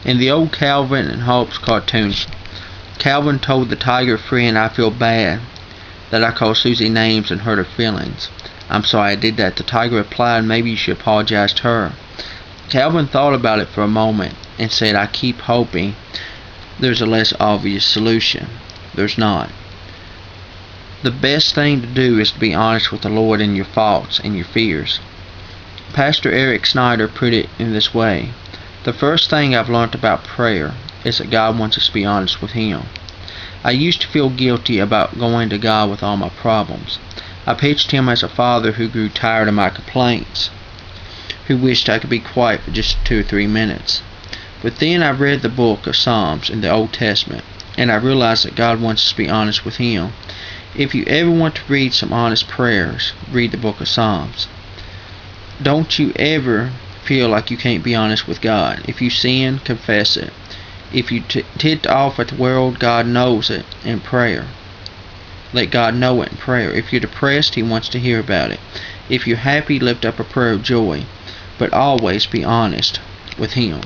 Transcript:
In the old Calvin and Hobbes cartoon, Calvin told the tiger friend, "I feel bad that I called Susie names and hurt her feelings. I'm sorry I did that." The tiger replied, "Maybe you should apologize to her." Calvin thought about it for a moment and said, "I keep hoping there's a less obvious solution." There's not. The best thing to do is to be honest with the Lord in your faults and your fears. Pastor Eric Snyder put it in this way: "The first thing I've learned about prayer is that God wants us to be honest with Him." I used to feel guilty about going to God with all my problems. I pictured Him as a father who grew tired of my complaints, who wished I could be quiet for just 2 or 3 minutes. But then I read the book of Psalms in the Old Testament, and I realized that God wants us to be honest with Him. If you ever want to read some honest prayers, read the book of Psalms. Don't you ever feel like you can't be honest with God. If you sin, confess it. If you ticked off at the world, God knows it in prayer. Let God know it in prayer. If you're depressed, He wants to hear about it. If you're happy, lift up a prayer of joy. But always be honest with Him.